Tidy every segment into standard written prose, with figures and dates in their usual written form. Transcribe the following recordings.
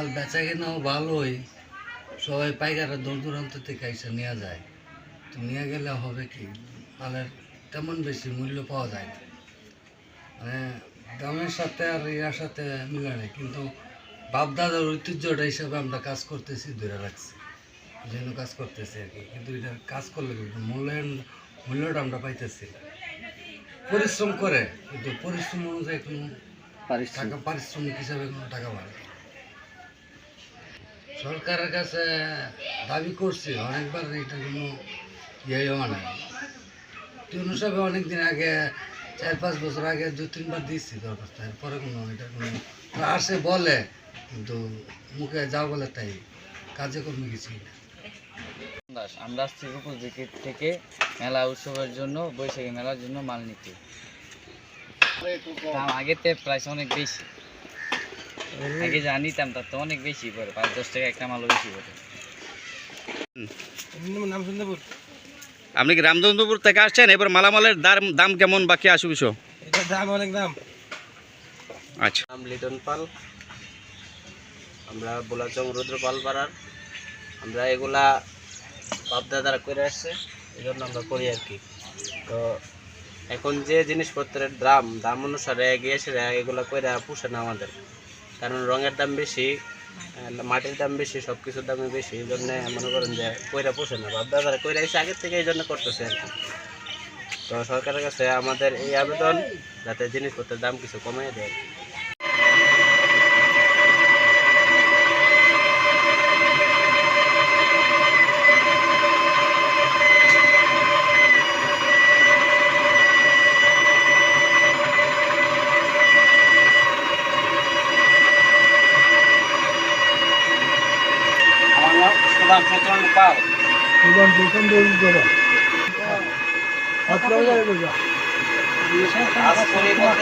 মাল বেচা কেনাও ভালোই, সবাই পাইকাররা দূর দূরান্ত থেকে এসে নেওয়া যায়। তো নিয়ে গেলে হবে কি, মালের তেমন বেশি মূল্য পাওয়া যায় না, মানে দামের সাথে আর ইয়ার সাথে মিলে নেই। কিন্তু বাপদাদার ঐতিহ্যটা হিসাবে আমরা কাজ করতেছি, ধরে রাখছি, এই জন্য কাজ করতেছি আর কি। কিন্তু এটা কাজ করলে কিন্তু মূল্যটা আমরা পাইতেছি না। পরিশ্রম করে, কিন্তু পরিশ্রম অনুযায়ী কোনো টাকা, পারিশ্রমিক হিসাবে কোনো টাকা পায় না। সরকারের কাছে দাবি করছি অনেকবার, এটা কোনো ইয়ে মানে তিন হিসাবে অনেকদিন আগে, 4-5 বছর আগে 2-3 বার দিচ্ছি দরখাস্ত, এরপরে কোনো এটা কোনো আসে বলে, কিন্তু মুখে যা বলে তাই, কাজে কর্মে কিছুই না। আমরা আসছি রূপল থেকে মেলা উৎসবের জন্য, বৈশাখী মেলার জন্য মাল নিতে। দাম আগেতে প্রাইস অনেক বেশি, আগে যা নিতাম তার তো অনেক বেশি পড়ে, 5-10 টাকা একটা মালও বেশি পড়ে। আপনি কি রামচন্দ্রপুর থেকে আসছেন? এবার মালামালের দাম কেমন বাকি আসু বিষয়? এটার দাম অনেক দাম। আচ্ছা, নাম লিটন পাল, আমরা বোলাচং রুদ্রপাল পাড়ার। আমরা এগুলা বাপদাদারা করে আসছে, এই জন্য আমরা করি আর কি। তো এখন যে জিনিসপত্রের দাম অনুসারে গিয়েছে এগুলো করে পুষে না আমাদের, কারণ রঙের দাম বেশি, মাটির দাম বেশি, সব কিছুর দামই বেশি। এই জন্যে মনে করেন যে কইরা পোষে না, বাপদাদারা কইরা এসে আগের থেকে এই জন্য করতেছে আর কি। তো সরকারের কাছে আমাদের এই আবেদন, যাতে জিনিসপত্রের দাম কিছু কমিয়ে দেয়।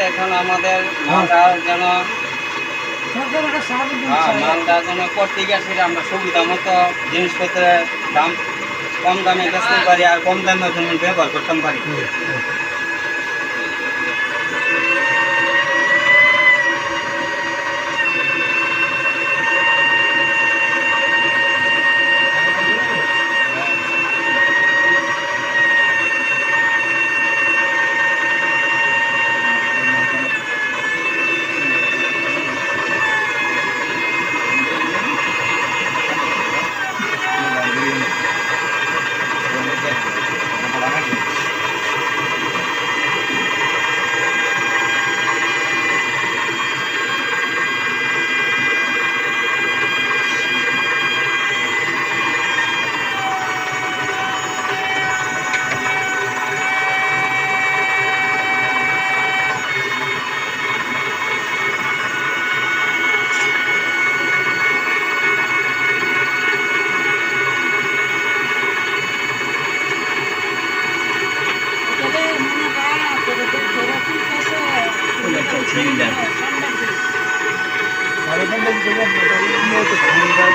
এখন আমাদের মালটা যেন করতে গেছে, আমরা সুবিধা মতো জিনিসপত্রের দাম কম দামে বেচতে পারি, আর কম দামে ব্যবহার করতে পারি।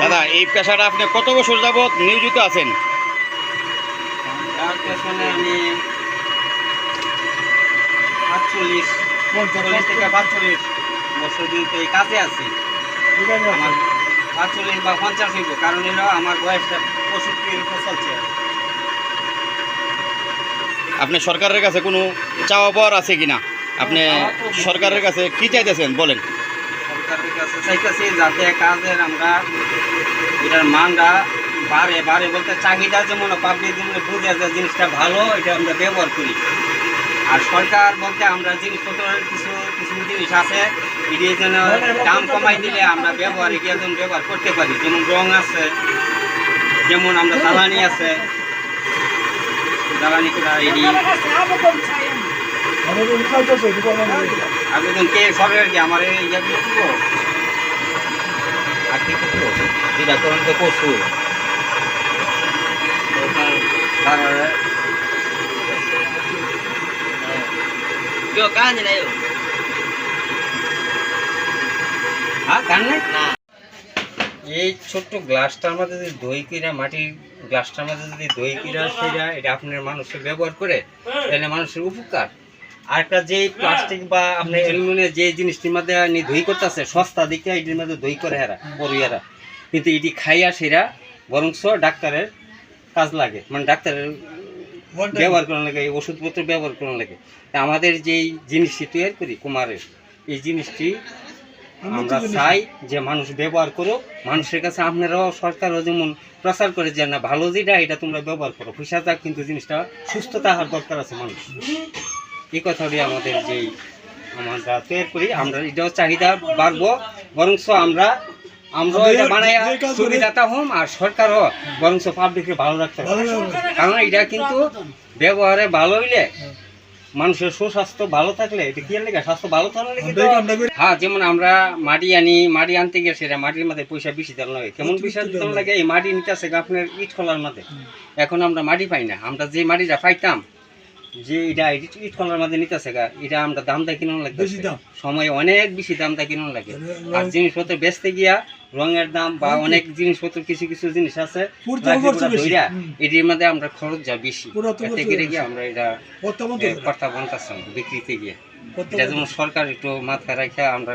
দাদা, এই পেশাটা আপনি কত বছর যাবত নিয়োজিত আছেন? তার পেছনে আমি 45 থেকে 45 বছর দিন এই কাজে আছি। আমার 45 বা 50 হইব, কারণ এলো আমার বয়সটা 65 চলছে। আপনি সরকারের কাছে কোনো চাওয়া পাওয়ার আছে কিনা? আপনি সরকারের কাছে কি চাইতেছেন বলেন? সরকারের কাছে চাইতেছি যাতে কাজের আমরা এটার মানটা বাড়ে বলতে চাহিদা যেমন পাবলিক যেমন বুঝে যে জিনিসটা ভালো, এটা আমরা ব্যবহার করি। আর সরকার বলতে আমরা জিনিসপত্রের কিছু জিনিস আছে, এটি যেন দাম কমাই দিলে আমরা ব্যবহার করতে পারি। যেমন রং আছে, যেমন আমরা জ্বালানি আছে, জ্বালানি করা এটি আবেদন কে সরকার কি আমার ইয়ে দিব আর কি করবো, যেটা তখন তো করছু এই ছোট্ট গ্লাসটার মধ্যে যদি দই কিনা, মাটির গ্লাসটার মধ্যে যদি দই কিনা, সেটা এটা আপনার মানুষের ব্যবহার করে, তাহলে মানুষের উপকার। আর একটা যে প্লাস্টিক বা আপনি অ্যালুমিনিয়ামের যে জিনিসটির মধ্যে ধুই করতেছে সস্তা দিকে এটির মধ্যে ধুই করে এরা পড়ুয়ারা, কিন্তু এটি খাইয়া সেরা বরংস ডাক্তারের কাজ লাগে, মানে ডাক্তারের ব্যবহার করার লাগে, এই ওষুধপত্র ব্যবহার করার লাগে। তা আমাদের যেই জিনিসটি তৈরি করি কুমারের, এই জিনিসটি আমরা চাই যে মানুষ ব্যবহার করো, মানুষের কাছে আপনারাও সরকারও যেমন প্রচার করে যে না ভালো যেটা এটা তোমরা ব্যবহার করো, পয়সা যাক কিন্তু জিনিসটা সুস্থ থাকার দরকার আছে মানুষ। এই কথাটি আমাদের যেই আমরা তৈরি করি, আমরা এটাও চাহিদা বাড়বো, বরংস আমরা এটা বানাই সুবিধাটা হোম, আর সরকারও বরংস পাবলিককে ভালো রাখতে হবে। কারণ এটা কিন্তু ব্যবহারে ভালো হইলে মানুষের সুস্বাস্থ্য ভালো থাকলে এটা কি লাগে, স্বাস্থ্য ভালো থাকলে হ্যাঁ, যেমন আমরা মাটি আনি, মাটি আনতে গিয়ে সেটা মাটির মধ্যে পয়সা বেশি দেওয়া লাগে। কেমন পয়সা দিতে লাগে, এই মাটি নিতে আছে আপনার ইট খোলার মধ্যে, এখন আমরা মাটি পাই না। আমরা যে মাটিটা পাইতাম যে এটা ইট খোলার মধ্যে নিতে আছে এটা আমরা দামটা কিনুন লাগে, সময় অনেক বেশি দামটা কিনুন লাগে। আর জিনিসপত্র বেচতে গিয়া রঙের দাম বা অনেক জিনিসপত্র কিছু কিছু জিনিস আছে এটির মধ্যে আমরা খরচ যা বেশি, এতে করে গিয়ে আমরা এটা কথা বলতেছি বিক্রিতে গিয়ে। এটা যেমন সরকার একটু মাথায় রাখে আমরা